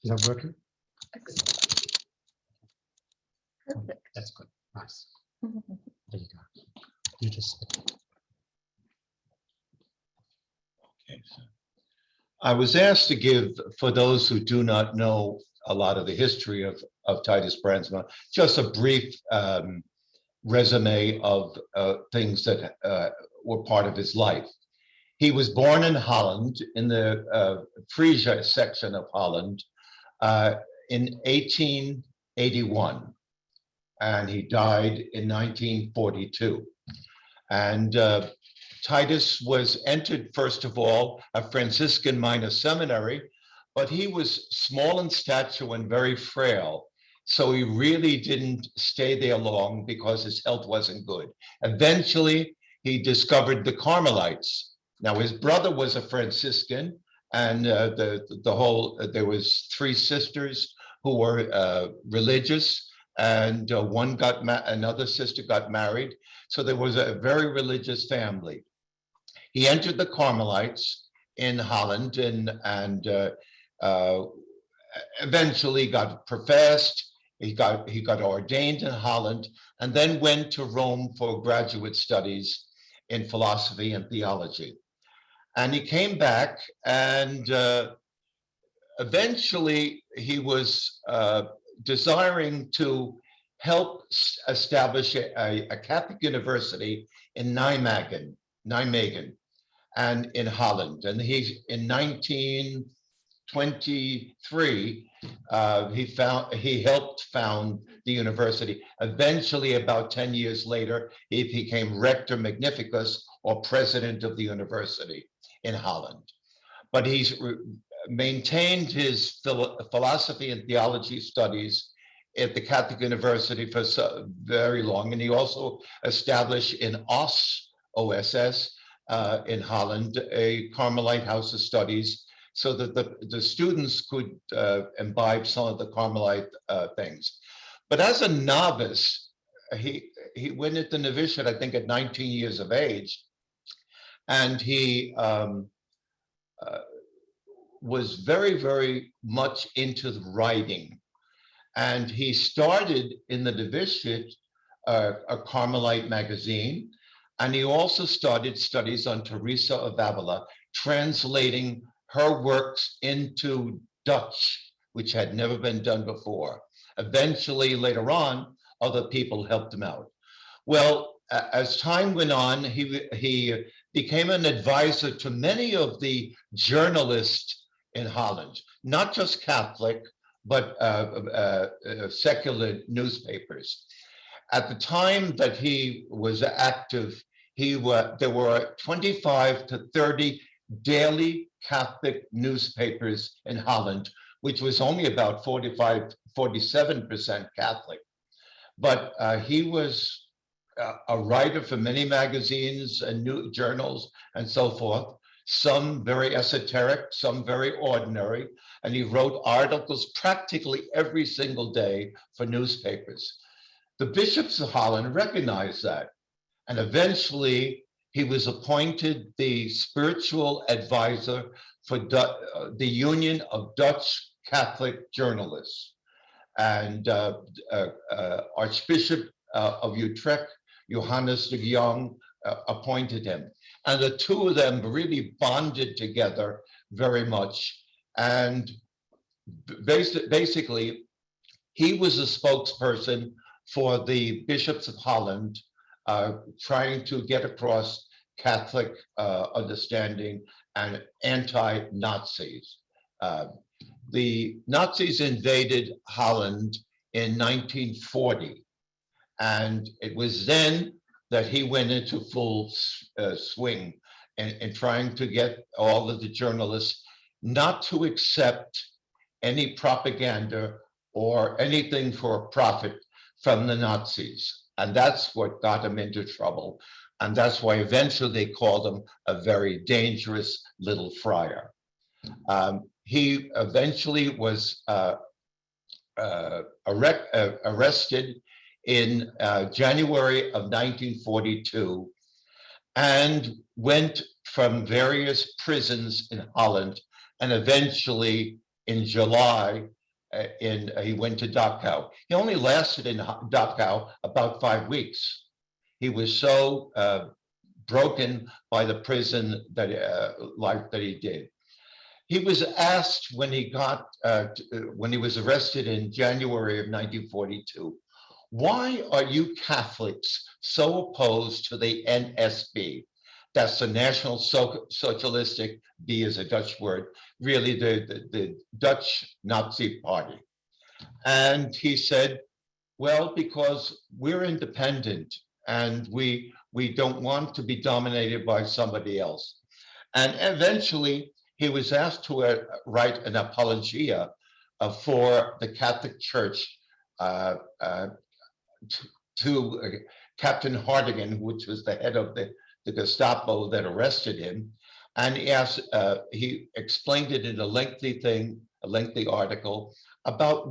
Is that working? Perfect. That's good. Nice. There you go. You just. Okay, so I was asked to give, for those who do not know a lot of the history of Titus Brandsma, just a brief resume of things that were part of his life. He was born in Holland, in the Frisia section of Holland, in 1881, and he died in 1942. And Titus was entered, first of all, a Franciscan minor seminary, but he was small in stature and very frail. So he really didn't stay there long because his health wasn't good. Eventually, he discovered the Carmelites. Now, his brother was a Franciscan, and there was 3 sisters who were religious, and another sister got married. So there was a very religious family. He entered the Carmelites in Holland and eventually got professed. He got ordained in Holland and then went to Rome for graduate studies in philosophy and theology. And he came back, and eventually he was desiring to help establish a Catholic university in Nijmegen, and in Holland. And in 1923, he helped found the university. Eventually, about 10 years later, he became Rector Magnificus, or president of the university in Holland. But he's maintained his philosophy and theology studies at the Catholic University for very long. And he also established in OSS in Holland, a Carmelite house of studies, so that the students could imbibe some of the Carmelite things. But as a novice, he went into novitiate, I think, at 19 years of age, and he was very, very much into writing. And he started in the novitiate a Carmelite magazine, and he also started studies on Teresa of Avila, translating her works into Dutch, which had never been done before. Eventually, later on, other people helped him out. Well, as time went on, he became an advisor to many of the journalists in Holland, not just Catholic, but secular newspapers. At the time that he was active, there were 25 to 30 daily Catholic newspapers in Holland, which was only about 47% Catholic. But he was a writer for many magazines and new journals and so forth, some very esoteric, some very ordinary. And he wrote articles practically every single day for newspapers. The bishops of Holland recognized that. And eventually, he was appointed the spiritual advisor for the Union of Dutch Catholic Journalists. And Archbishop of Utrecht, Johannes de Jong, appointed him. And the two of them really bonded together very much. And basically, he was a spokesperson for the bishops of Holland, trying to get across Catholic understanding and anti-Nazis. The Nazis invaded Holland in 1940, and it was then that he went into full swing in trying to get all of the journalists not to accept any propaganda or anything for a profit from the Nazis. And that's what got him into trouble. And that's why eventually they called him a very dangerous little friar. He eventually was arrested in January of 1942 and went from various prisons in Holland and eventually in July, he went to Dachau. He only lasted in Dachau about 5 weeks. He was so broken by the prison that life that he did. He was asked when he was arrested in January of 1942, why are you Catholics so opposed to the NSB? That's the National Socialistic, B is a Dutch word, really the Dutch Nazi Party. And he said, well, because we're independent and we don't want to be dominated by somebody else. And eventually he was asked to write an apologia for the Catholic Church to Captain Hartigan, which was the head of the Gestapo that arrested him. And he explained it in a lengthy article about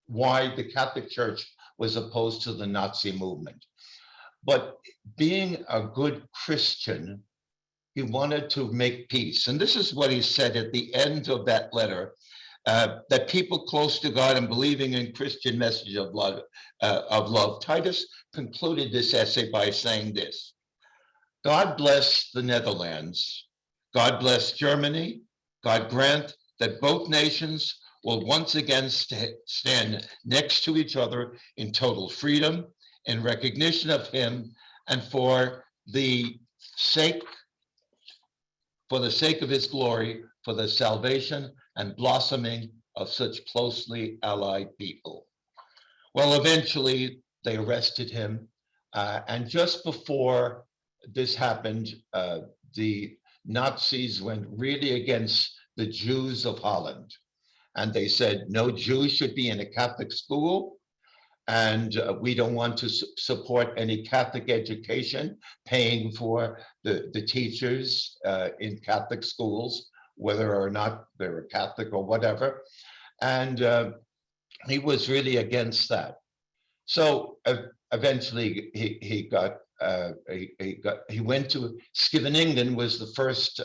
why the Catholic Church was opposed to the Nazi movement. But being a good Christian, he wanted to make peace. And this is what he said at the end of that letter, that people close to God and believing in Christian message of love. Titus concluded this essay by saying this: God bless the Netherlands. God bless Germany. God grant that both nations will once again stand next to each other in total freedom, in recognition of him, and for the sake of his glory, for the salvation and blossoming of such closely allied people. Well, eventually they arrested him. And just before this happened, the Nazis went really against the Jews of Holland. And they said, no Jew should be in a Catholic school. And we don't want to support any Catholic education, paying for the teachers in Catholic schools, whether or not they were Catholic or whatever. And he was really against that. So eventually he went to Scheveningen, was the first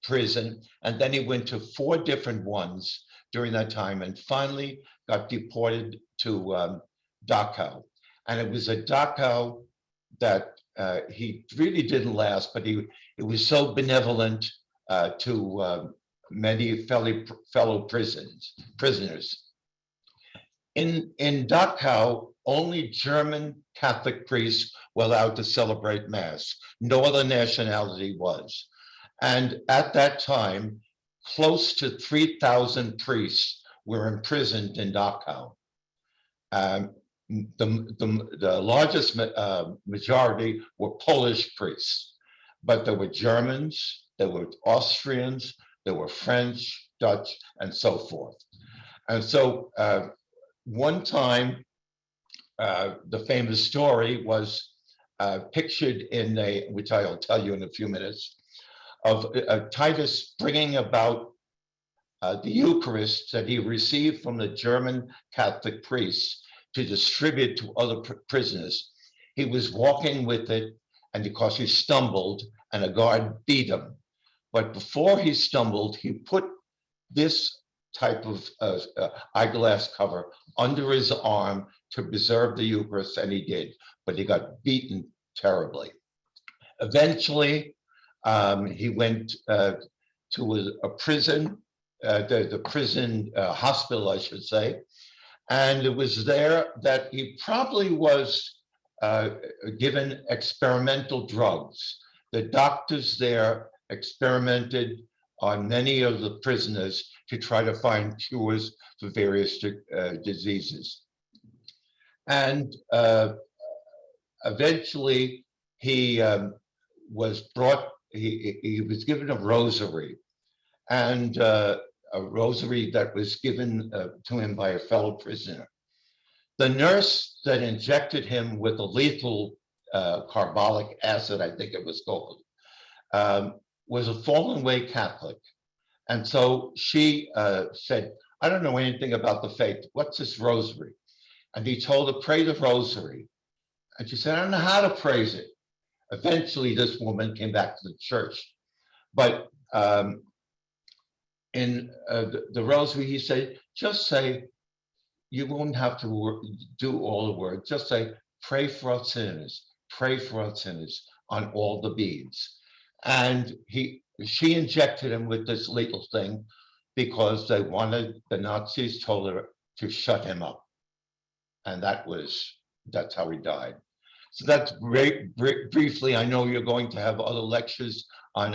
prison, and then he went to 4 different ones during that time, and finally got deported to Dachau. And it was at Dachau that he really didn't last, but he was so benevolent to many fellow prisoners. In Dachau, only German Catholic priests were allowed to celebrate Mass. No other nationality was. And at that time, close to 3,000 priests were imprisoned in Dachau. The largest majority were Polish priests, but there were Germans, there were Austrians, there were French, Dutch, and so forth. And so one time, the famous story was pictured in which I'll tell you in a few minutes, of Titus bringing about the Eucharist that he received from the German Catholic priests to distribute to other prisoners. He was walking with it, and because he stumbled, and a guard beat him. But before he stumbled, he put this type of eyeglass cover under his arm to preserve the Eucharist, and he did, but he got beaten terribly. Eventually, he went to a prison, the prison hospital, I should say, and it was there that he probably was given experimental drugs. The doctors there experimented on many of the prisoners to try to find cures for various diseases. And eventually he was brought, he was given a rosary, and a rosary that was given to him by a fellow prisoner. The nurse that injected him with a lethal carbolic acid, I think it was called, was a fallen away Catholic. And so she said, I don't know anything about the faith. What's this rosary? And he told her, pray the rosary. And she said, I don't know how to praise it. Eventually, this woman came back to the church. But in in the rosary, he said, just say, you won't have to do all the words. Just say, pray for our sinners, pray for our sinners on all the beads. And she injected him with this legal thing because they wanted, the Nazis told her to shut him up. And that's how he died. So that's briefly, I know you're going to have other lectures on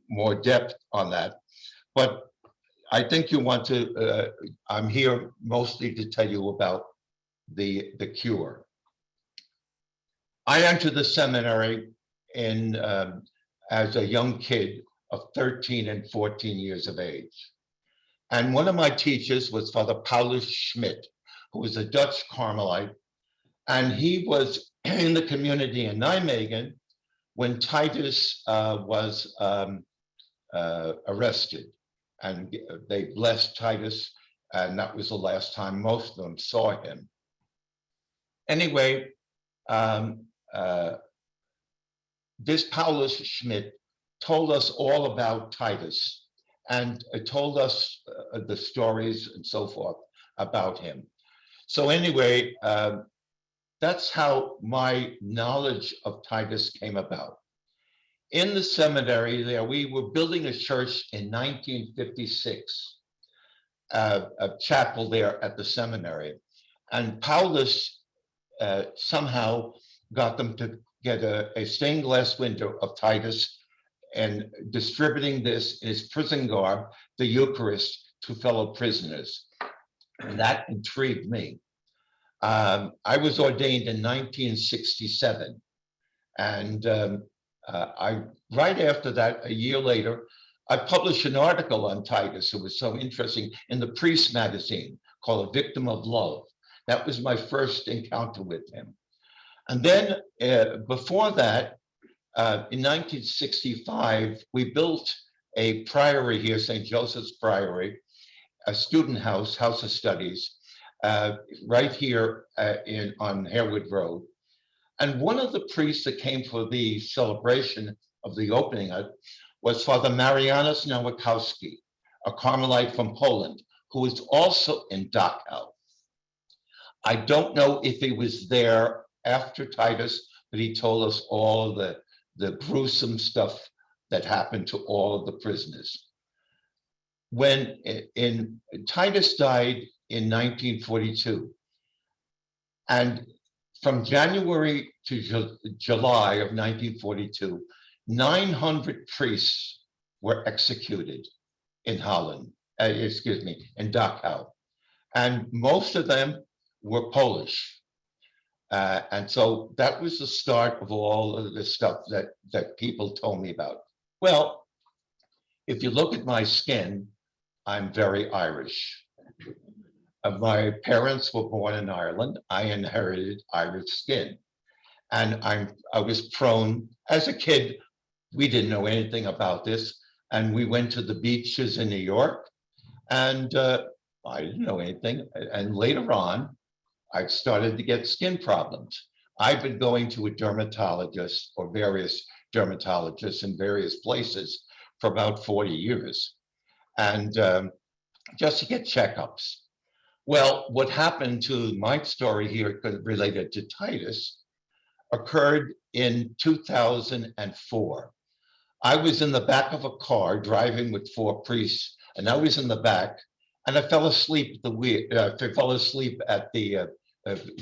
more depth on that, but I think you want to, I'm here mostly to tell you about the cure. I entered the seminary as a young kid of 13 and 14 years of age. And one of my teachers was Father Paulus Schmidt, who was a Dutch Carmelite. And he was in the community in Nijmegen when Titus was arrested. And they blessed Titus, and that was the last time most of them saw him. Anyway, this Paulus Schmidt told us all about Titus and told us the stories and so forth about him. So anyway, that's how my knowledge of Titus came about. In the seminary there, we were building a church in 1956, a chapel there at the seminary. And Paulus somehow got them to get a stained glass window of Titus and distributing this in his prison garb, the Eucharist, to fellow prisoners. And that intrigued me. I was ordained in 1967. And right after that, a year later, I published an article on Titus. It was so interesting in the Priest magazine called A Victim of Love. That was my first encounter with him. And then before that, in 1965, we built a priory here, St. Joseph's Priory, a student house, House of Studies, right here on Harewood Road. And one of the priests that came for the celebration of the opening was Father Marianus Nowakowski, a Carmelite from Poland, who was also in Dachau. I don't know if he was there after Titus, but he told us all the gruesome stuff that happened to all of the prisoners. When Titus died in 1942, and from January to July of 1942, 900 priests were executed in Holland, in Dachau. And most of them were Polish. And so that was the start of all of the stuff that people told me about. Well, if you look at my skin, I'm very Irish. My parents were born in Ireland. I inherited Irish skin. And I was prone, as a kid, we didn't know anything about this. And we went to the beaches in New York, and I didn't know anything. And later on, I started to get skin problems. I've been going to a dermatologist or various dermatologists in various places for about 40 years. And just to get checkups. Well, what happened to my story here related to Titus occurred in 2004. I was in the back of a car driving with 4 priests, and I was in the back, and I fell asleep at the wheel. I fell asleep at the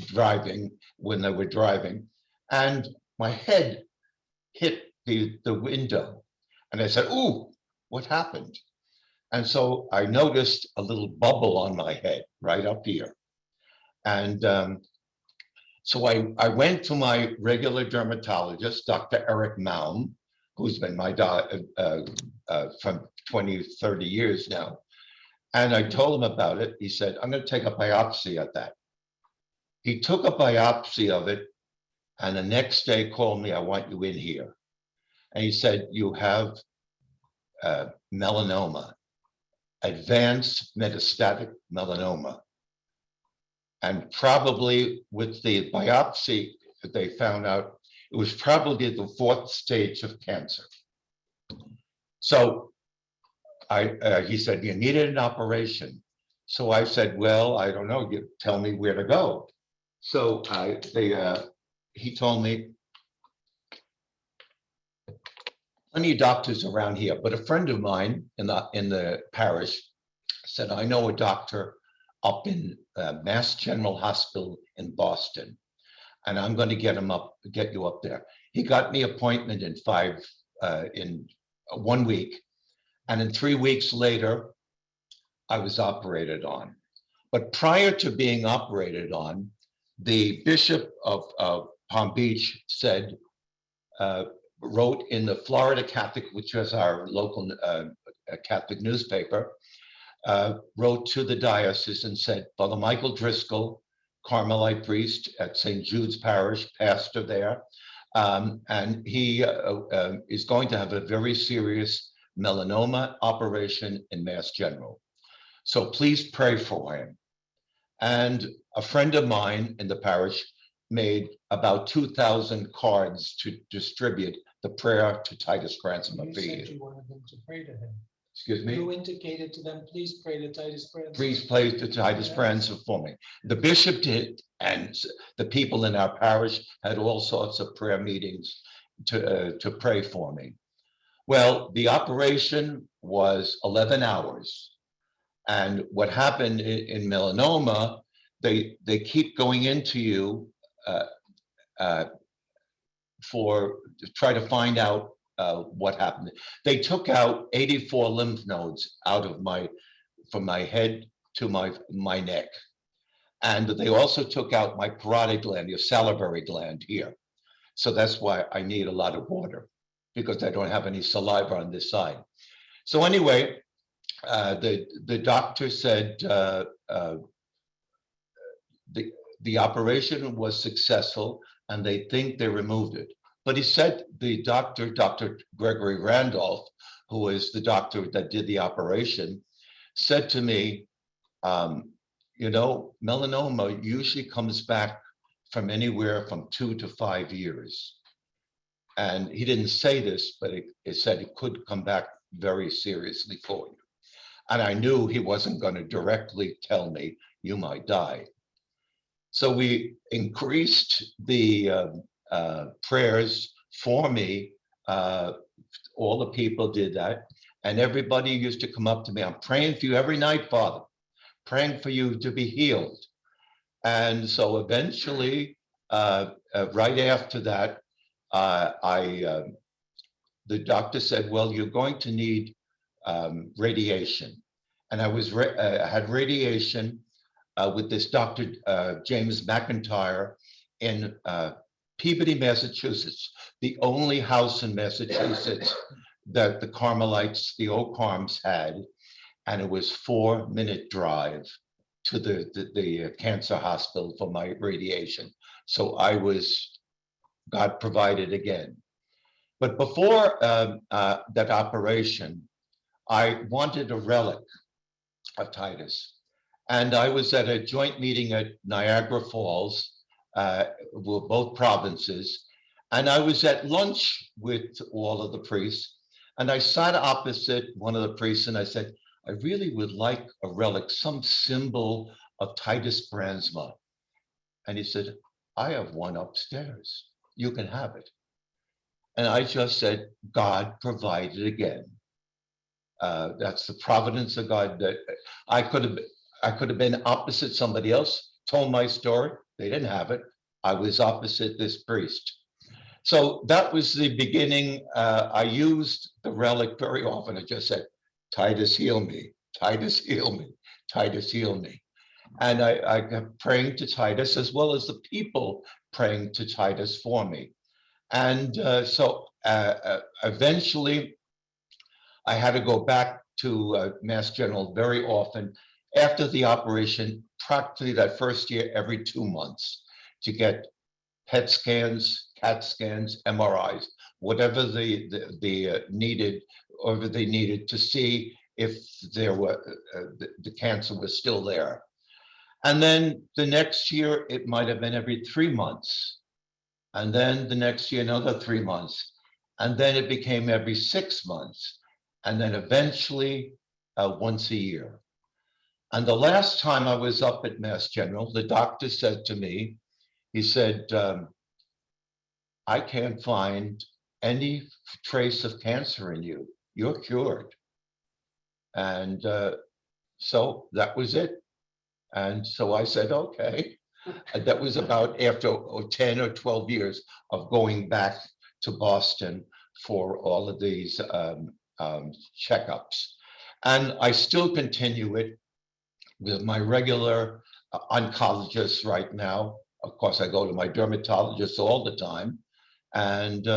driving when they were driving, and my head hit the window, and I said, "Ooh, what happened?" And so I noticed a little bubble on my head right up here. And so I went to my regular dermatologist, Dr. Eric Malm, who's been my from 20, 30 years now. And I told him about it. He said, "I'm going to take a biopsy of that." He took a biopsy of it, and the next day called me, "I want you in here." And he said, "You have melanoma, advanced metastatic melanoma. And probably with the biopsy that they found out, it was probably the 4th stage of cancer." So he said, you needed an operation. So I said, well, I don't know, you tell me where to go. So he told me, plenty of doctors around here, but a friend of mine in the parish said, I know a doctor up in Mass General Hospital in Boston, and I'm going to get you up there. He got me appointment in 1 week, and in 3 weeks later, I was operated on. But prior to being operated on, the Bishop of Palm Beach said, wrote in the Florida Catholic, which was our local Catholic newspaper, wrote to the diocese and said, Father Michael Driscoll, Carmelite priest at St. Jude's Parish, pastor there, and he is going to have a very serious melanoma operation in Mass General. So please pray for him. And a friend of mine in the parish made about 2,000 cards to distribute the prayer to Titus Brandsma. You said you wanted them to pray to him. Excuse me? You indicated to them, please pray to Titus Brandsma. Please pray to Titus Brandsma for me. The bishop did, and the people in our parish had all sorts of prayer meetings to pray for me. Well, the operation was 11 hours. And what happened in melanoma, they keep going into you to try to find out what happened. They took out 84 lymph nodes out of from my head to my neck. And they also took out my parotid gland, your salivary gland here. So that's why I need a lot of water, because I don't have any saliva on this side. So anyway, the doctor said the operation was successful and they think they removed it. But he said, the doctor, Dr. Gregory Randolph, who is the doctor that did the operation, said to me, you know, melanoma usually comes back from anywhere from 2 to 5 years. And he didn't say this, but it said it could come back very seriously for you. And I knew he wasn't going to directly tell me, you might die. So we increased the prayers for me. All the people did that. And everybody used to come up to me, I'm praying for you every night, Father, praying for you to be healed. And so eventually, right after that, the doctor said, well, you're going to need radiation. And I had radiation with this Dr. James McIntyre in Peabody, Massachusetts, the only house in Massachusetts that the Carmelites, the O.Carms had, and it was 4-minute drive to the cancer hospital for my radiation. So God provided again. But before that operation, I wanted a relic of Titus. And I was at a joint meeting at Niagara Falls, both provinces, and I was at lunch with all of the priests, and I sat opposite one of the priests and I said, I really would like a relic, some symbol of Titus Brandsma. And he said, I have one upstairs. You can have it. And I just said, God provided again. That's the providence of God. That I could have been opposite somebody else, told my story. They didn't have it. I was opposite this priest. So that was the beginning. I used the relic very often. I just said, Titus, heal me. Titus, heal me. Titus, heal me. And I kept praying to Titus, as well as the people praying to Titus for me. And so eventually, I had to go back to Mass General very often after the operation, practically that first year, every 2 months, to get PET scans, CAT scans, MRIs, whatever they needed, or they needed to see if there were the cancer was still there. And then the next year, it might have been every 3 months. And then the next year, another 3 months. And then it became every 6 months. And then eventually once a year. And the last time I was up at Mass General, the doctor said to me, he said, I can't find any trace of cancer in you. You're cured. And so that was it. And so I said, okay. And that was about after 10 or 12 years of going back to Boston for all of these checkups. And I still continue it with my regular oncologist right now. Of course, I go to my dermatologist all the time. And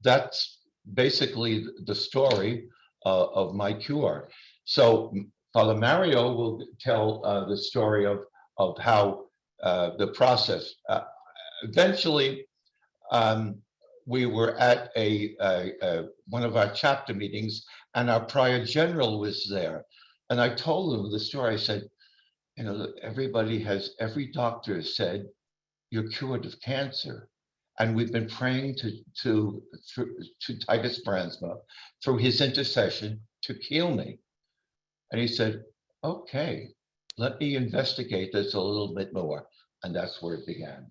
that's basically the story of my cure. So Father Mario will tell the story of how the process. Eventually, we were at one of our chapter meetings, and our prior general was there. And I told him the story. I said, you know, every doctor has said you're cured of cancer. And we've been praying to Titus Brandsma through his intercession to heal me. And he said, okay, let me investigate this a little bit more. And that's where it began.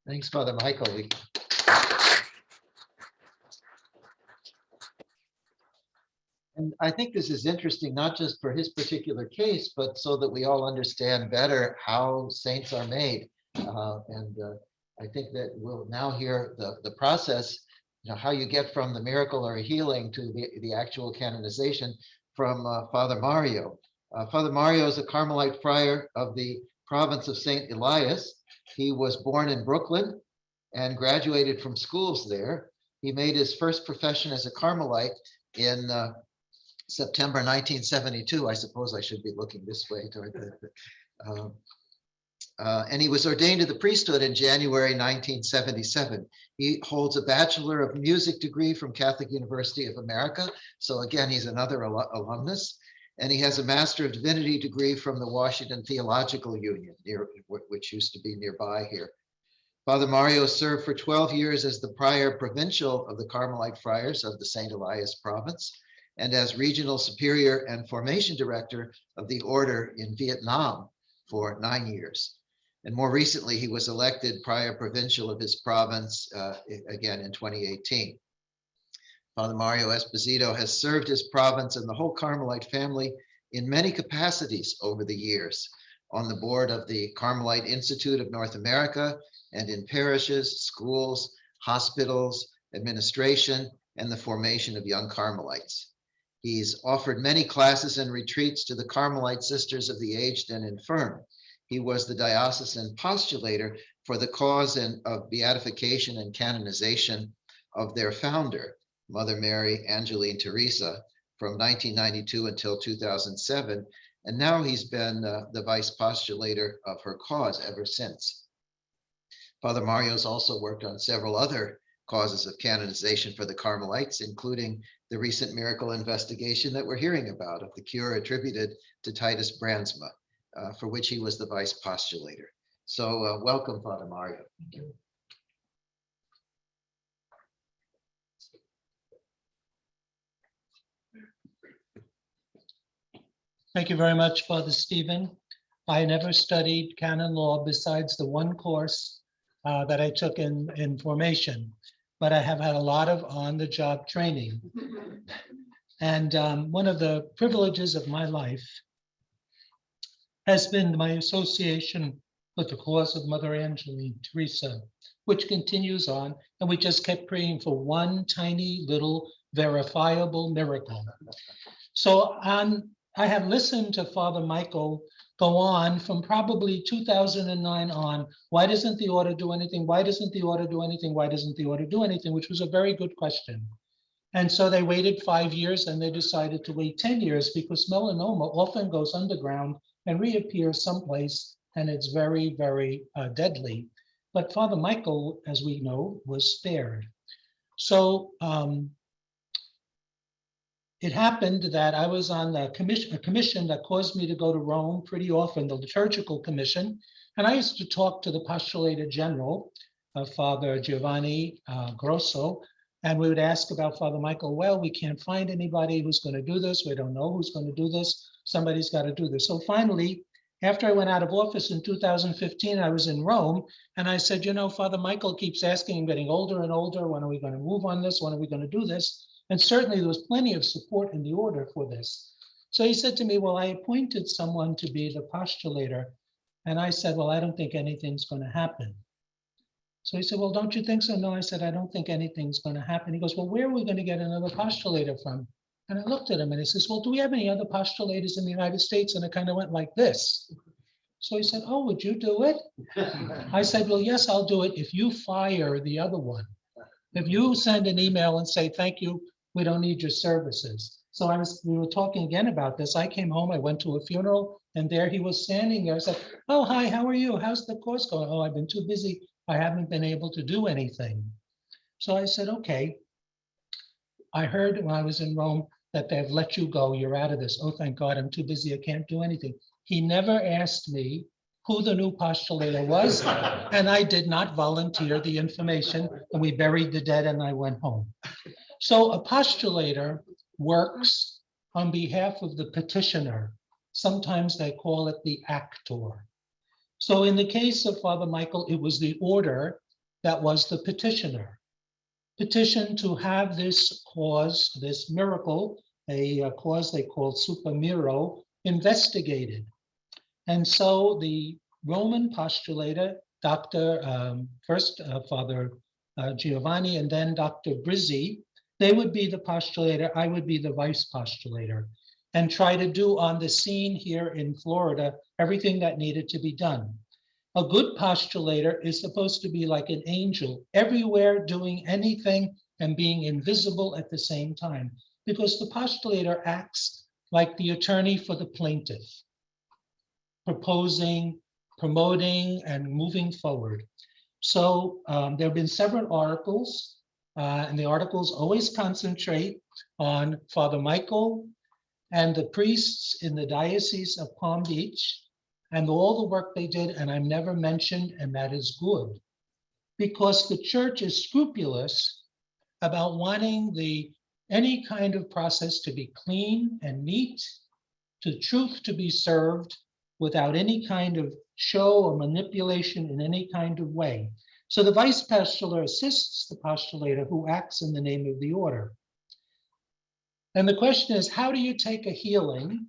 Thanks, Father Michael. And I think this is interesting, not just for his particular case, but so that we all understand better how saints are made. I think that we'll now hear the process, you know, how you get from the miracle or healing to the actual canonization from Father Mario. Father Mario is a Carmelite friar of the province of St. Elias. He was born in Brooklyn and graduated from schools there. He made his first profession as a Carmelite in September 1972. I suppose I should be looking this way toward and he was ordained to the priesthood in January 1977. He holds a Bachelor of Music degree from Catholic University of America. So again, he's another alumnus. And he has a Master of Divinity degree from the Washington Theological Union, which used to be nearby here. Father Mario served for 12 years as the prior provincial of the Carmelite Friars of the St. Elias province, and as regional superior and formation director of the order in Vietnam for 9 years. And more recently, he was elected prior provincial of his province again in 2018. Father Mario Esposito has served his province and the whole Carmelite family in many capacities over the years, on the board of the Carmelite Institute of North America and in parishes, schools, hospitals, administration, and the formation of young Carmelites. He's offered many classes and retreats to the Carmelite sisters of the aged and infirm. He was the diocesan postulator for the cause of beatification and canonization of their founder, Mother Mary Angeline Teresa, from 1992 until 2007. And now he's been the vice postulator of her cause ever since. Father Mario's also worked on several other causes of canonization for the Carmelites, including the recent miracle investigation that we're hearing about of the cure attributed to Titus Brandsma, for which he was the vice postulator. So welcome, Father Mario. Thank you. Thank you very much, Father Stephen. I never studied canon law besides the one course that I took in formation, but I have had a lot of on-the-job training. And one of the privileges of my life has been my association with the cause of Mother Angeline Teresa, which continues on. And we just kept praying for one tiny little verifiable miracle. So I have listened to Father Michael go on from probably 2009 on. Why doesn't the order do anything? Why doesn't the order do anything? Why doesn't the order do anything? Which was a very good question. And so they waited 5 years and they decided to wait 10 years because melanoma often goes underground and reappears someplace, and it's very, very deadly. But Father Michael, as we know, was spared. So it happened that I was on a commission that caused me to go to Rome pretty often, the liturgical commission, And I used to talk to the Postulator General, Father Giovanni Grosso, and we would ask about Father Michael. Well, we can't find anybody who's going to do this. We don't know who's going to do this. Somebody's got to do this. So finally, after I went out of office in 2015, I was in Rome, and I said, you know, Father Michael keeps asking, I'm getting older and older. When are we going to move on this? When are we going to do this? And certainly there was plenty of support in the order for this. So he said to me, well, I appointed someone to be the postulator. And I said, well, I don't think anything's going to happen. So he said, well, don't you think so? No, I said, I don't think anything's going to happen. He goes, well, where are we going to get another postulator from? And I looked at him and he says, well, do we have any other postulators in the United States? And it kind of went like this. So he said, oh, would you do it? I said, well, yes, I'll do it if you fire the other one. If you send an email and say, thank you, we don't need your services. So we were talking again about this. I came home, I went to a funeral, and there he was standing there. I said, oh, hi, how are you? How's the course going? Oh, I've been too busy. I haven't been able to do anything. So I said, okay. I heard when I was in Rome that they've let you go. You're out of this. Oh, thank God, I'm too busy. I can't do anything. He never asked me who the new postulator was, and I did not volunteer the information, and we buried the dead and I went home. So a postulator works on behalf of the petitioner. Sometimes they call it the actor. So in the case of Father Michael, it was the order that was the petitioner. Petition to have this cause, this miracle, a cause they called super miro, investigated. And so the Roman postulator, first Father Giovanni and then Dr. Brizzi, they would be the postulator, I would be the vice postulator, and try to do on the scene here in Florida everything that needed to be done. A good postulator is supposed to be like an angel, everywhere doing anything and being invisible at the same time, because the postulator acts like the attorney for the plaintiff, proposing, promoting, and moving forward. So there have been several articles, and the articles always concentrate on Father Michael and the priests in the Diocese of Palm Beach and all the work they did, and I'm never mentioned, and that is good. Because the church is scrupulous about wanting any kind of process to be clean and neat, to truth to be served without any kind of show or manipulation in any kind of way. So the vice postulator assists the postulator who acts in the name of the order. And the question is, how do you take a healing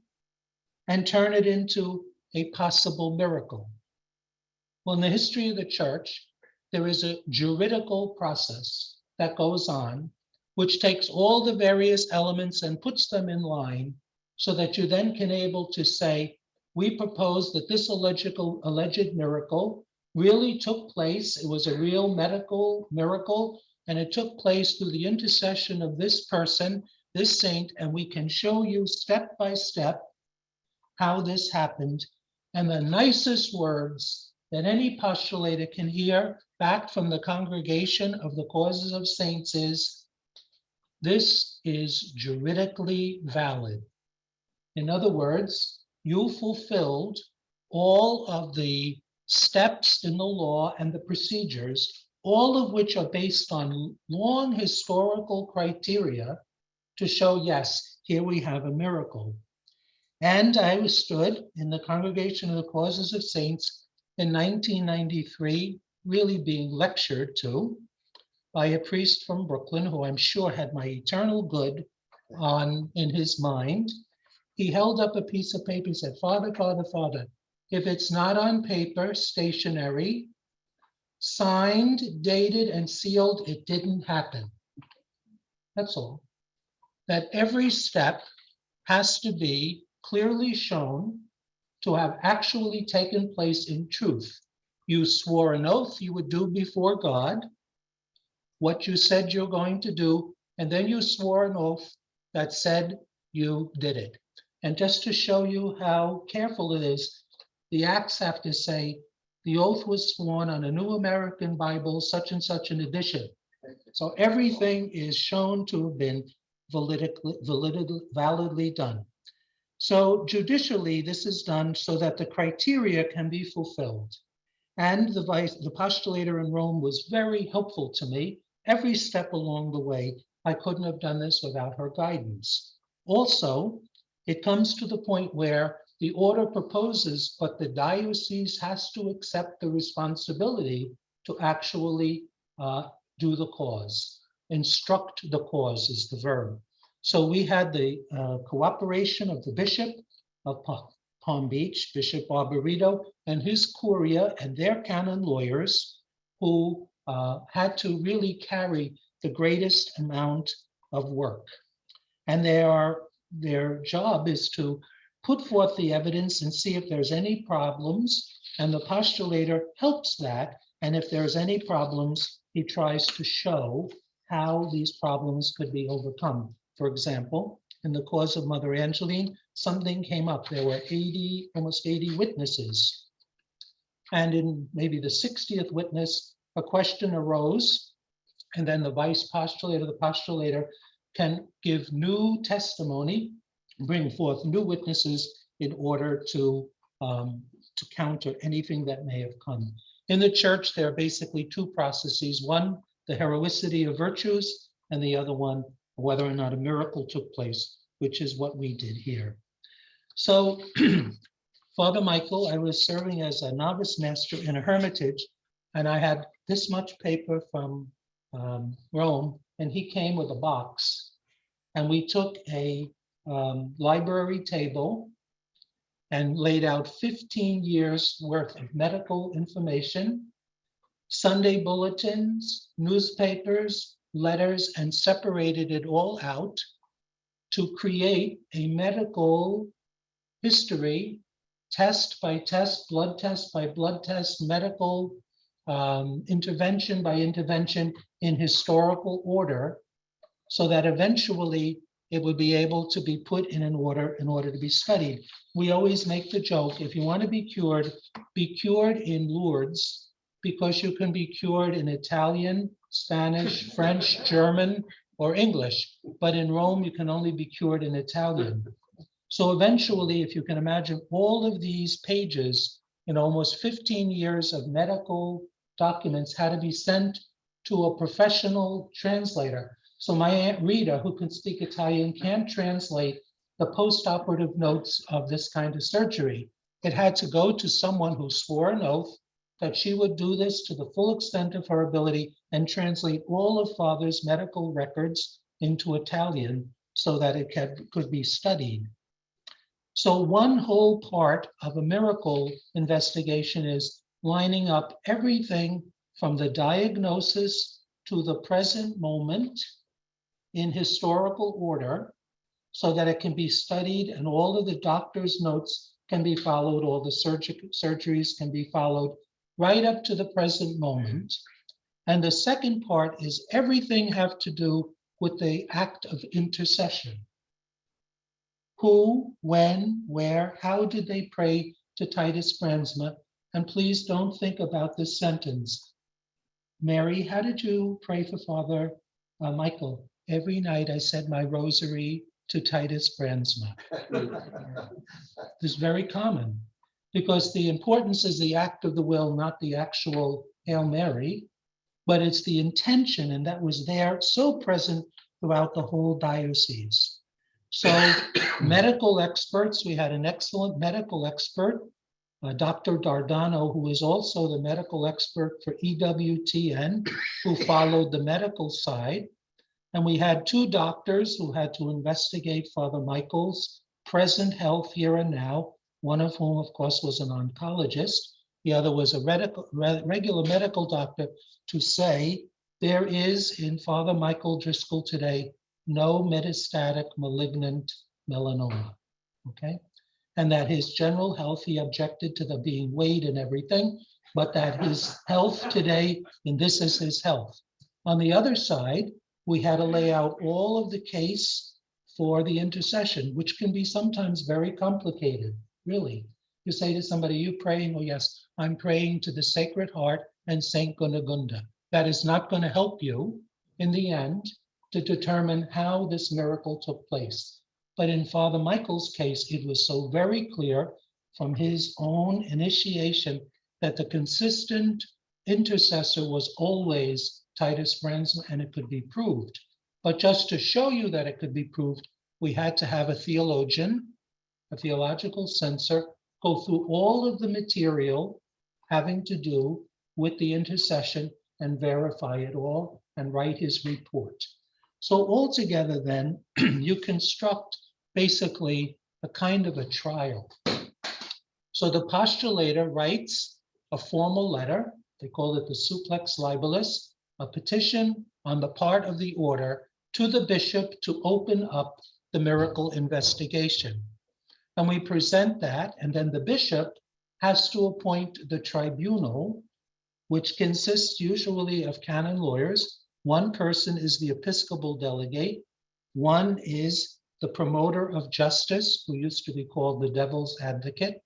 and turn it into a possible miracle? Well, in the history of the church, there is a juridical process that goes on, which takes all the various elements and puts them in line so that you then can able to say, we propose that this alleged miracle really took place. It was a real medical miracle, and it took place through the intercession of this person, this saint, and we can show you step by step how this happened. And the nicest words that any postulator can hear back from the congregation of the causes of saints is, this is juridically valid. In other words, you fulfilled all of the steps in the law and the procedures, all of which are based on long historical criteria to show, yes, here we have a miracle. And I stood in the Congregation of the Causes of Saints in 1993, really being lectured to by a priest from Brooklyn, who I'm sure had my eternal good in his mind. He held up a piece of paper. He said, Father, Father, Father, if it's not on paper, stationary, signed, dated, and sealed, it didn't happen. That's all. That every step has to be clearly shown to have actually taken place in truth. You swore an oath you would do before God what you said you're going to do, and then you swore an oath that said you did it. And just to show you how careful it is, the Acts have to say, the oath was sworn on a New American Bible, such and such an edition. So everything is shown to have been validly done. So judicially, this is done so that the criteria can be fulfilled. And the postulator in Rome was very helpful to me every step along the way. I couldn't have done this without her guidance. Also, it comes to the point where the order proposes, but the diocese has to accept the responsibility to actually do the cause. Instruct the cause is the verb. So we had the cooperation of the Bishop of Palm Beach, Bishop Barbarito, and his curia and their canon lawyers who had to really carry the greatest amount of work. And their job is to put forth the evidence and see if there's any problems, and the postulator helps that. And if there's any problems, he tries to show how these problems could be overcome. For example, in the cause of Mother Angeline, something came up. There were almost 80 witnesses. And in maybe the 60th witness, a question arose, and then the vice postulator, the postulator, can give new testimony, bring forth new witnesses in order to counter anything that may have come. In the church, there are basically two processes. One, the heroicity of virtues, and the other one, whether or not a miracle took place, which is what we did here. So, Father Michael, I was serving as a novice master in a hermitage, and I had this much paper from Rome, and he came with a box, and we took a library table and laid out 15 years worth of medical information, Sunday bulletins, newspapers, letters, and separated it all out to create a medical history, test by test, blood test by blood test, medical intervention by intervention in historical order, so that eventually it would be able to be put in an order in order to be studied. We always make the joke, if you want to be cured in Lourdes, because you can be cured in Italian, Spanish, French, German, or English. But in Rome, you can only be cured in Italian. So eventually, if you can imagine all of these pages in almost 15 years of medical documents had to be sent to a professional translator. So my Aunt Rita, who can speak Italian, can't translate the post-operative notes of this kind of surgery. It had to go to someone who swore an oath that she would do this to the full extent of her ability and translate all of Father's medical records into Italian so that it could be studied. So one whole part of a miracle investigation is lining up everything from the diagnosis to the present moment in historical order so that it can be studied and all of the doctor's notes can be followed, all the surgeries can be followed right up to the present moment. And the second part is everything have to do with the act of intercession. Who, when, where, how did they pray to Titus Brandsma? And please don't think about this sentence. Mary, how did you pray for Father Michael? Every night I said my rosary to Titus Brandsma. This is very common because the importance is the act of the will, not the actual Hail Mary, but it's the intention, and that was there, so present throughout the whole diocese. So medical experts, we had an excellent medical expert, Dr. Dardano, who is also the medical expert for EWTN, who followed the medical side. And we had two doctors who had to investigate Father Michael's present health here and now, one of whom, of course, was an oncologist. The other was a regular medical doctor to say, there is in Father Michael Driscoll today no metastatic malignant melanoma, okay? And that his general health, he objected to the being weighed and everything, but that his health today, and this is his health. On the other side, we had to lay out all of the case for the intercession, which can be sometimes very complicated, really. You say to somebody, you praying? Oh yes, I'm praying to the Sacred Heart and Saint Gunagunda. That is not going to help you in the end to determine how this miracle took place. But in Father Michael's case, it was so very clear from his own initiation that the consistent intercessor was always Titus Brandsma, and it could be proved. But just to show you that it could be proved, we had to have a theologian, a theological censor, go through all of the material having to do with the intercession and verify it all and write his report. So altogether then, you construct basically a kind of a trial. So the postulator writes a formal letter, they call it the supplex libellus, a petition on the part of the order to the bishop to open up the miracle investigation. And we present that, and then the bishop has to appoint the tribunal, which consists usually of canon lawyers. One person is the episcopal delegate, one is the promoter of justice, who used to be called the devil's advocate,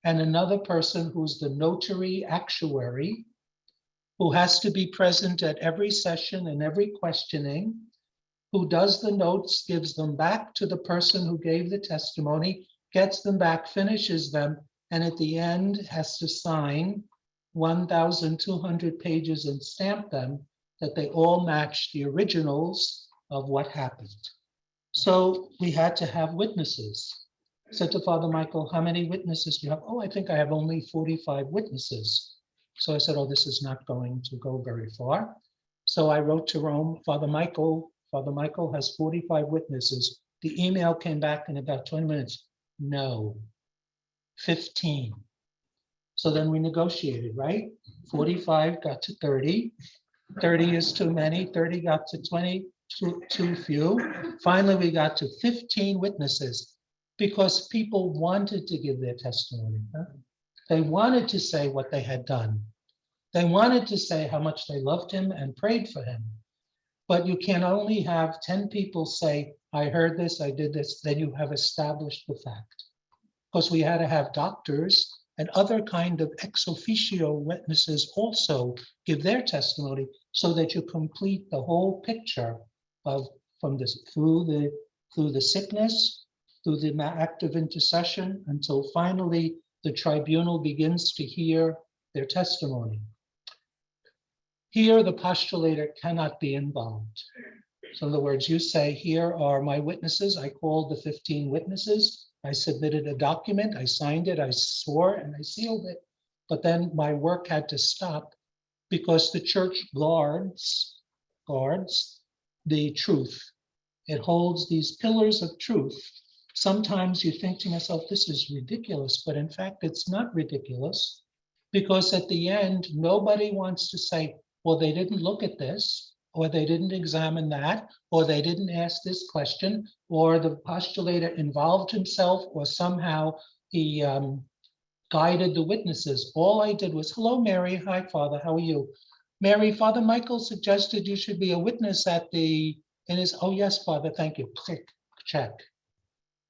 and another person who's the notary actuary, who has to be present at every session and every questioning, who does the notes, gives them back to the person who gave the testimony, gets them back, finishes them, and at the end has to sign 1,200 pages and stamp them that they all match the originals of what happened. So we had to have witnesses. I said to Father Michael, how many witnesses do you have? Oh, I think I have only 45 witnesses. So I said, oh, this is not going to go very far. So I wrote to Rome, Father Michael has 45 witnesses. The email came back in about 20 minutes. No, 15. So then we negotiated, right? 45 got to 30. 30 is too many. 30 got to 20, too few. Finally, we got to 15 witnesses because people wanted to give their testimony. Huh? They wanted to say what they had done. They wanted to say how much they loved him and prayed for him. But you can only have 10 people say, I heard this, I did this, then you have established the fact. Because we had to have doctors and other kind of ex officio witnesses also give their testimony so that you complete the whole picture of from this through the sickness, through the act of intercession, until finally the tribunal begins to hear their testimony. Here, the postulator cannot be involved. So in other words, you say, here are my witnesses. I called the 15 witnesses. I submitted a document. I signed it. I swore and I sealed it. But then my work had to stop because the church guards the truth. It holds these pillars of truth. Sometimes you think to yourself, this is ridiculous, but in fact, it's not ridiculous because at the end, nobody wants to say, well, they didn't look at this, or they didn't examine that, or they didn't ask this question, or the postulator involved himself, or somehow he guided the witnesses. All I did was, hello, Mary. Hi, Father. How are you? Mary, Father Michael suggested you should be a witness at the, and his, oh, yes, Father, thank you. Click, check.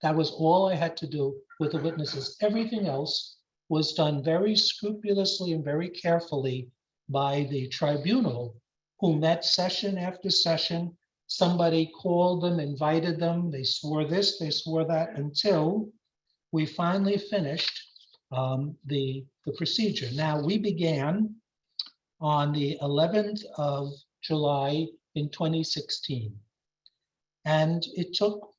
That was all I had to do with the witnesses. Everything else was done very scrupulously and very carefully by the tribunal, who met session after session. Somebody called them, invited them, they swore this, they swore that, until we finally finished the procedure. Now, we began on the 11th of July in 2016. And it took,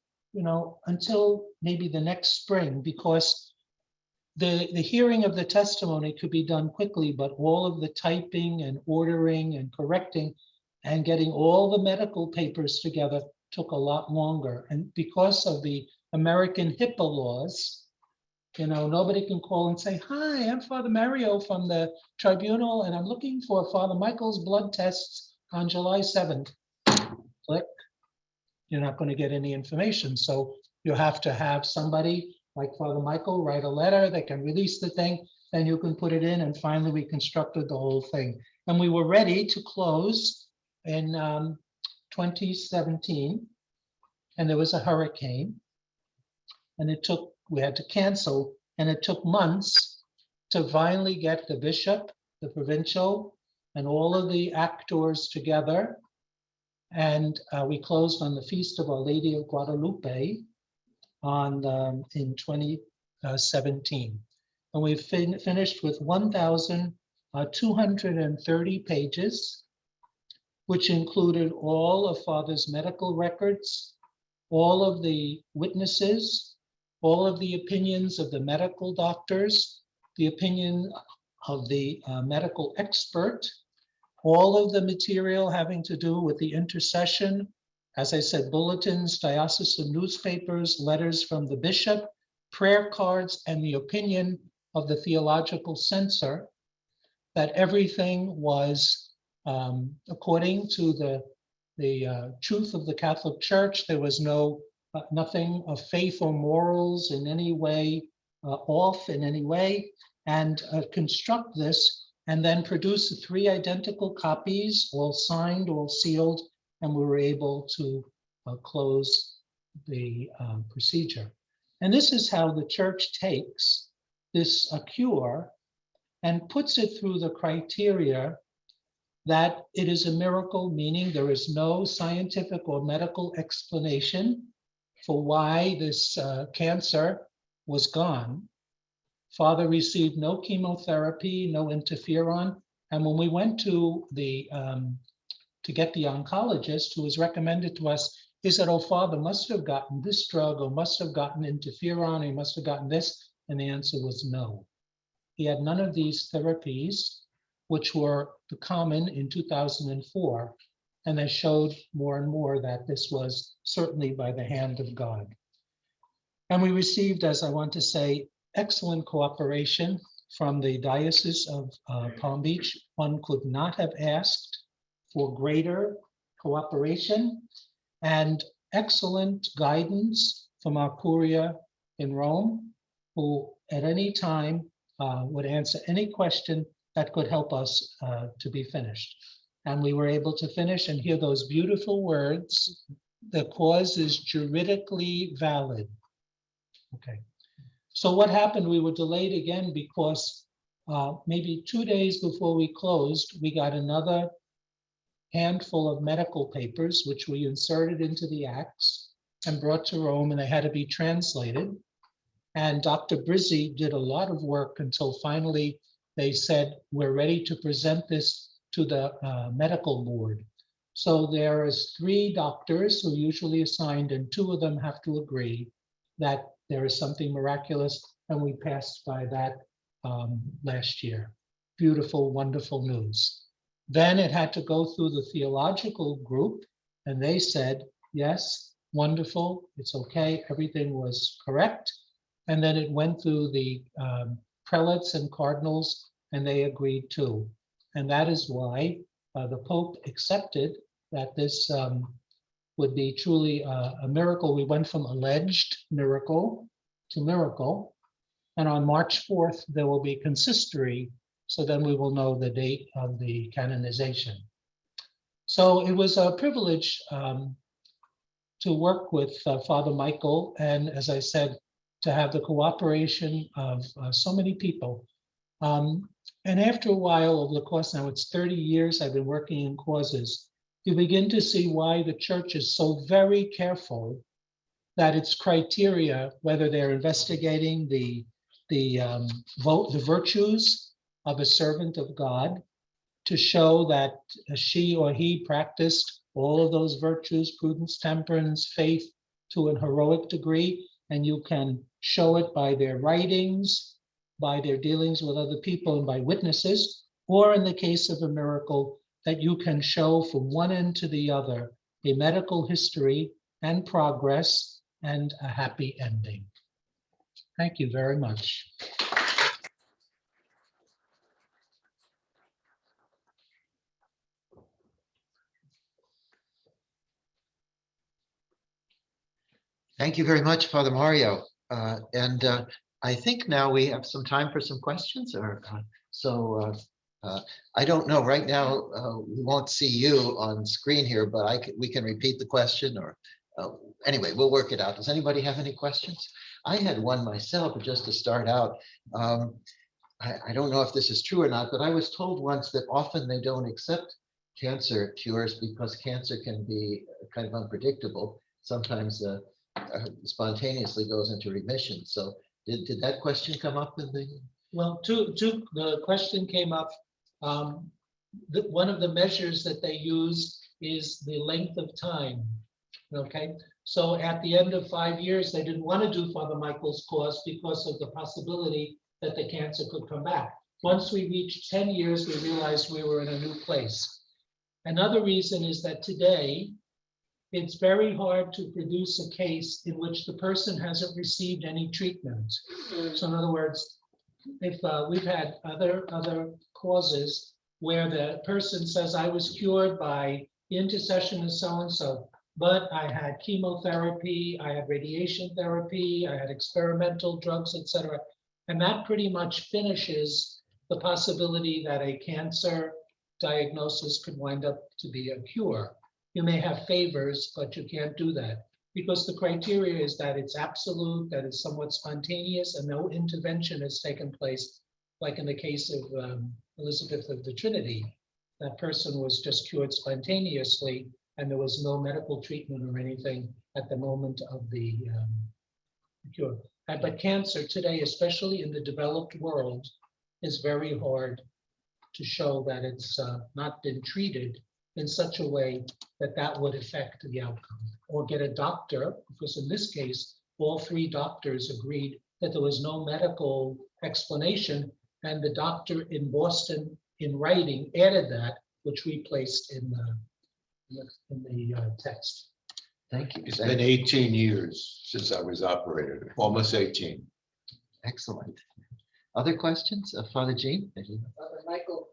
until maybe the next spring, because the hearing of the testimony could be done quickly, but all of the typing and ordering and correcting and getting all the medical papers together took a lot longer. And because of the American HIPAA laws, nobody can call and say, hi, I'm Father Mario from the tribunal, and I'm looking for Father Michael's blood tests on July 7th. Click. You're not going to get any information. So you have to have somebody like Father Michael write a letter, they can release the thing, then you can put it in, and finally we constructed the whole thing. And we were ready to close in 2017, and there was a hurricane, and we had to cancel, and it took months to finally get the bishop, the provincial, and all of the actors together. And we closed on the Feast of Our Lady of Guadalupe in 2017. and we've finished with 1,230 pages, which included all of Father's medical records, all of the witnesses, all of the opinions of the medical doctors, the opinion of the medical expert, all of the material having to do with the intercession, as I said, bulletins, diocesan newspapers, letters from the bishop, prayer cards, and the opinion of the theological censor, that everything was according to the truth of the Catholic Church. There was nothing of faith or morals in any way off in any way, and construct this and then produce 3 identical copies, all signed, all sealed, and we were able to close the procedure. And this is how the Church takes this cure and puts it through the criteria that it is a miracle, meaning there is no scientific or medical explanation for why this cancer was gone. Father received no chemotherapy, no interferon. And when we went to get the oncologist who was recommended to us, he said, oh, Father must have gotten this drug or must have gotten interferon, he must have gotten this. And the answer was no. He had none of these therapies, which were common in 2004. And they showed more and more that this was certainly by the hand of God. And we received, as I want to say, excellent cooperation from the Diocese of Palm Beach. One could not have asked for greater cooperation, and excellent guidance from our Curia in Rome, who at any time would answer any question that could help us to be finished. And we were able to finish and hear those beautiful words, the cause is juridically valid. Okay. So what happened? We were delayed again because maybe 2 days before we closed, we got another handful of medical papers, which we inserted into the Acts and brought to Rome, and they had to be translated. And Dr. Brizzi did a lot of work until finally they said, we're ready to present this to the medical board. So there is 3 doctors who usually assigned, and 2 of them have to agree that there is something miraculous, and we passed by that last year. Beautiful, wonderful news. Then it had to go through the theological group, and they said, yes, wonderful, it's okay, everything was correct. And then it went through the prelates and cardinals, and they agreed too. And that is why the Pope accepted that this would be truly a miracle. We went from alleged miracle to miracle. And on March 4th, there will be consistory. So then we will know the date of the canonization. So it was a privilege to work with Father Michael. And as I said, to have the cooperation of so many people. And after a while, over the course, now it's 30 years I've been working in causes, you begin to see why the Church is so very careful that its criteria, whether they're investigating the virtues of a servant of God, to show that she or he practiced all of those virtues, prudence, temperance, faith, to an heroic degree, and you can show it by their writings, by their dealings with other people, and by witnesses, or in the case of a miracle, that you can show from one end to the other a medical history and progress and a happy ending. Thank you very much. Thank you very much, Father Mario. I think now we have some time for some questions. I don't know right now. We won't see you on screen here, but we can repeat the question, or anyway, we'll work it out. Does anybody have any questions? I had one myself, but just to start out. I don't know if this is true or not, but I was told once that often they don't accept cancer cures because cancer can be kind of unpredictable. Sometimes spontaneously goes into remission. So did that question come up in the? Well, the question came up. One of the measures that they use is the length of time. Okay, so at the end of 5 years, they didn't want to do Father Michael's course because of the possibility that the cancer could come back. Once we reached 10 years, we realized we were in a new place. Another reason is that today, it's very hard to produce a case in which the person hasn't received any treatment. So in other words, if we've had other causes where the person says, I was cured by the intercession of so-and-so, but I had chemotherapy, I had radiation therapy, I had experimental drugs, etc. And that pretty much finishes the possibility that a cancer diagnosis could wind up to be a cure. You may have favors, but you can't do that because the criteria is that it's absolute, that it's somewhat spontaneous, and no intervention has taken place, like in the case of Elizabeth of the Trinity. That person was just cured spontaneously, and there was no medical treatment or anything at the moment of the cure. But cancer today, especially in the developed world, is very hard to show that it's not been treated in such a way that that would affect the outcome. Or get a doctor, because in this case, all 3 doctors agreed that there was no medical explanation, and the doctor in Boston, in writing, added that, which we placed in the text. Thank you. It's been 18 years since I was operated, almost 18. Excellent. Other questions? Father Jean? Father Michael,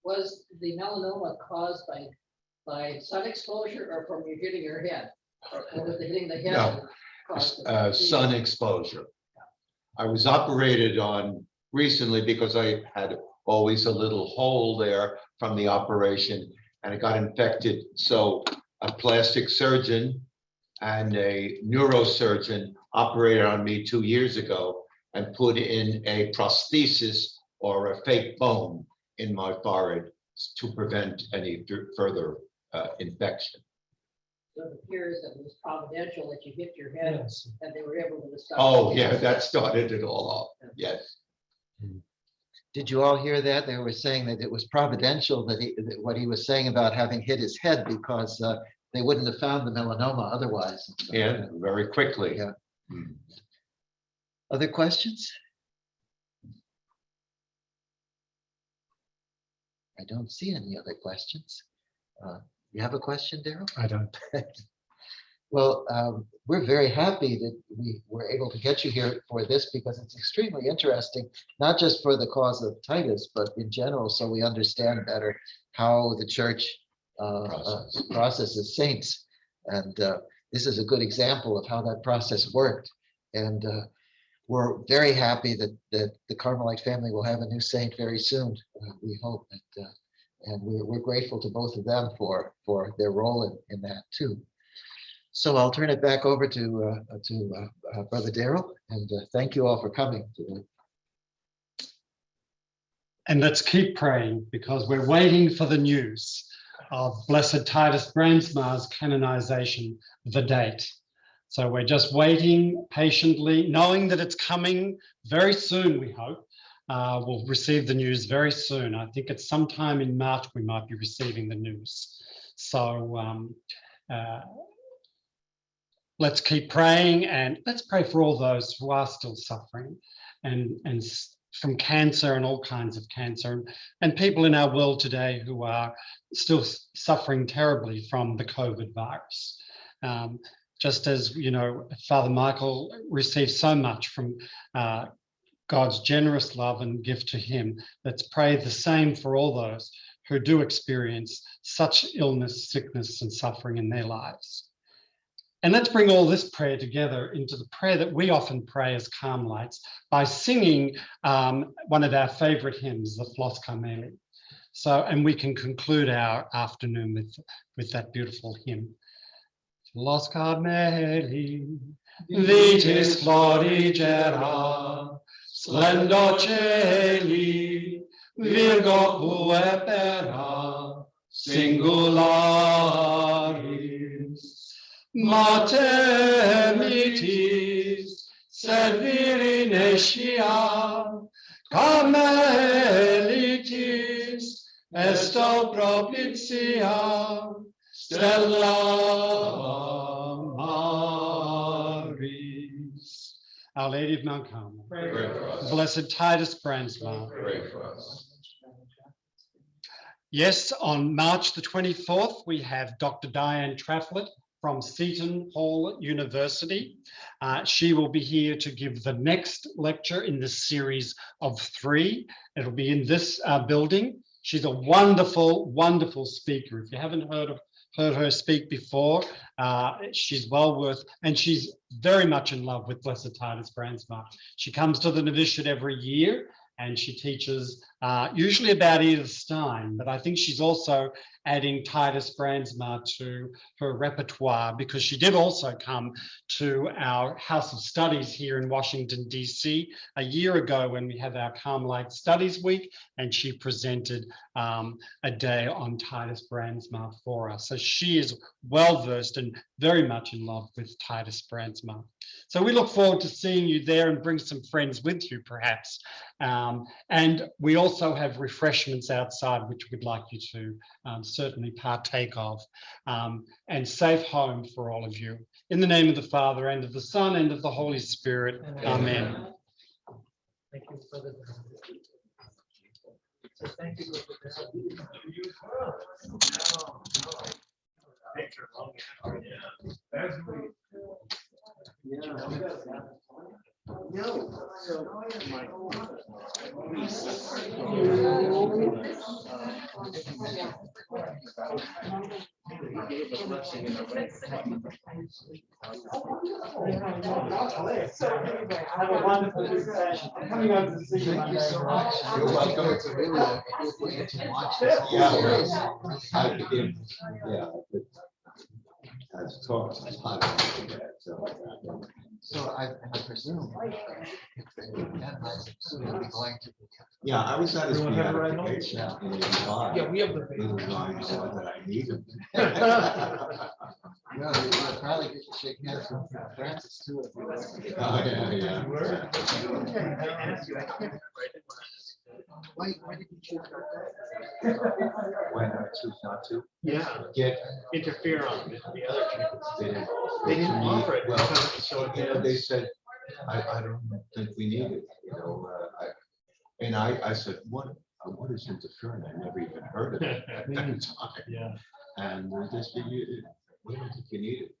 was the melanoma caused by sun exposure or from you hitting your head? Or was it hitting the head? No. that caused the disease? Sun exposure. I was operated on recently because I had always a little hole there from the operation, and it got infected. So a plastic surgeon and a neurosurgeon operated on me 2 years ago and put in a prosthesis or a fake bone in my forehead to prevent any further infection. So it appears that it was providential that you hit your head Yes. and they were able to stop. Oh, the yeah, cancer. that started it all off. Yes. Did you all hear that? They were saying that it was providential that what he was saying about having hit his head because they wouldn't have found the melanoma otherwise. Yeah, very quickly. Yeah. Other questions? I don't see any other questions. You have a question, Daryl? I don't. Well, we're very happy that we were able to get you here for this because it's extremely interesting, not just for the cause of Titus, but in general, so we understand better how the church processes saints. And this is a good example of how that process worked. And we're very happy that the Carmelite family will have a new saint very soon. We hope that, and we're grateful to both of them for their role in that too. So I'll turn it back over to Brother Daryl, and thank you all for coming today. And let's keep praying because we're waiting for the news of Blessed Titus Brandsma's canonization, the date. So we're just waiting patiently, knowing that it's coming very soon, we hope. We'll receive the news very soon. I think it's sometime in March we might be receiving the news. So let's keep praying, and let's pray for all those who are still suffering and from cancer and all kinds of cancer, and people in our world today who are still suffering terribly from the COVID virus. Just as, you know, Father Michael received so much from God's generous love and gift to him, let's pray the same for all those who do experience such illness, sickness, and suffering in their lives. And let's bring all this prayer together into the prayer that we often pray as Carmelites by singing one of our favorite hymns, the Flos Carmeli. So, and we can conclude our afternoon with that beautiful hymn. Flos Carmeli, vitis florigera, splendo celi, virgo puepera, singularis. Mater mitis, serviri nescia, Carmelitis esto propitia stella maris. Our Lady of Mount Carmel. Pray for us. Blessed Titus Brandsma. Pray for us. Yes, on March the 24th, we have Dr. Diane Traflett from Seton Hall University. She will be here to give the next lecture in this series of 3. It'll be in this building. She's a wonderful, wonderful speaker. If you haven't heard her speak before, she's well worth, and she's very much in love with Blessed Titus Brandsma. She comes to the novitiate every year, and she teaches usually about Edith Stein, but I think she's also adding Titus Brandsma to her repertoire, because she did also come to our House of Studies here in Washington, D.C. a year ago when we had our Carmelite Studies Week, and she presented a day on Titus Brandsma for us. So she is well versed and very much in love with Titus Brandsma. So we look forward to seeing you there, and bring some friends with you perhaps. And we also have refreshments outside, which we'd like you to certainly partake of. And safe home for all of you. In the name of the Father, and of the Son, and of the Holy Spirit. Amen. Thank you for the. So thank you for Have a wonderful discussion. Coming out to see you. Thank you so much. You're welcome. It's a really a good way to watch this whole Yeah. series. I begin, yeah. As talks, I So I presume if they canonize it, so they'll be going to. yeah, I was at his Everyone have it right home? beatification in 85. Yeah, we have the. Little Ryan said that I need him. No, you'll probably get to shake hands with Francis too. If you want. Oh, yeah. Why did you choose that? When I choose not to Yeah, get, interfere on the other campus. they didn't. They didn't offer it Well, because it's so you know, they advanced. said, I don't think we need it, you know, I said, what is interfering? I never even heard of it at that time. Yeah, And they said, we don't think you need it.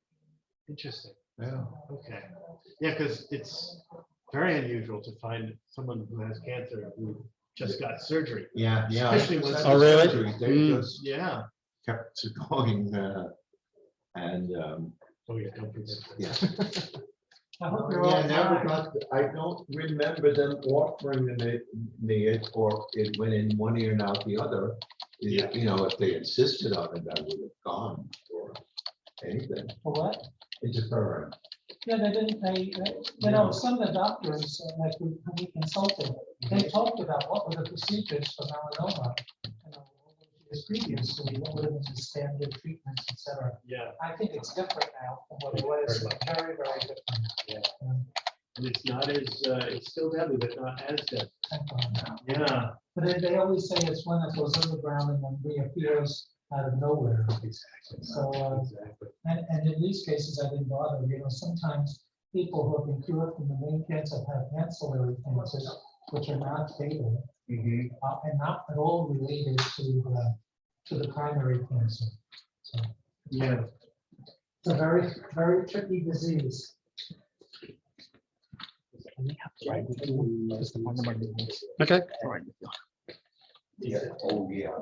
interesting. Yeah. Okay. Yeah, because it's very unusual to find someone who has cancer who just got surgery. Yeah, yeah. Especially when- That's Oh, really? surgery. They Mm. just Yeah. kept it going, and, Oh, yeah, don't forget. yeah. I hope you're all Yeah, never fine. got, I don't remember them offering me it, or it went in one ear and out the other. Yeah. You know, if they insisted on it, I would have gone or anything. For what? Interfering. Yeah, they didn't, some of the doctors, like we consulted, they talked about what were the procedures for melanoma. Years previously, what would have been the standard treatments, et cetera. Yeah, I think it's different now from what it was, very, very different. Yeah. Um, and it's not as, it's still deadly, but not as deadly. Yeah. But they always say it's one that goes underground and then reappears out of nowhere. Exactly. So, Exactly. and in these cases, I didn't bother, sometimes people who have been cured from the main cancer have ancillary cancers, which are not fatal, Mhm. and not at all related to the primary cancer. So Yeah. it's a very, very tricky disease. Okay. Yeah, oh, yeah.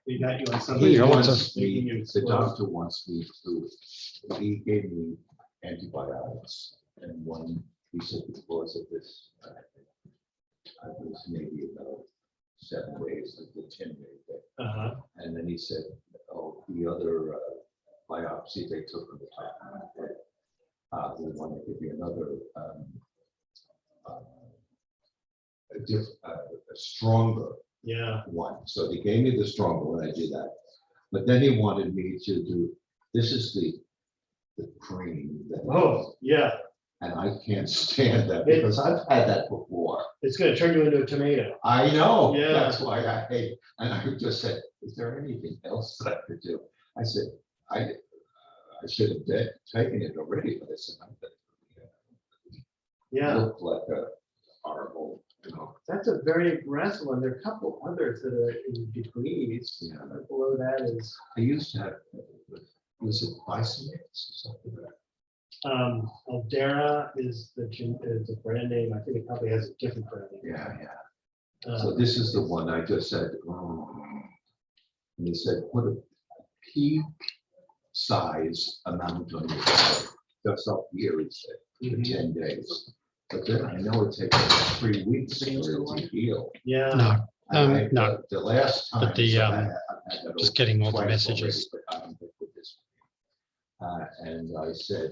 We got you on Here something. you go, what's Wants Making me, you the explode. doctor wants me to, he gave me antibiotics, and one, he said because of this, I was maybe about 7 days of the 10 day. Uh-huh. And then he said, oh, the other biopsy they took from the top of my head, they want to give you another, a stronger Yeah. one. So they gave me the stronger one, I did that. But then he wanted me to do, this is the cream. That Oh, yeah. And I can't stand that because I've had that before. It's gonna turn you into a tomato. I know, Yeah. that's why I hate, and I just said, is there anything else that I could do? I said, I should have taken it already, but I said, Yeah, look like a horrible, that's a very aggressive one. There are a couple others that are in degrees. Yeah. Below that is, I used to have, was it Bison or something like that? Aldera is the brand name. I think it probably has a different brand name. Yeah. So this is the one I just said, oh. And he said, put a pea size amount on your body. Just up here, he said, for 10 days. But then I know it takes like 3 weeks for it to heal. Yeah. No, And no. The last time. But the, so I've had that just over getting all the twice already, messages. but I don't think with this one. And I said,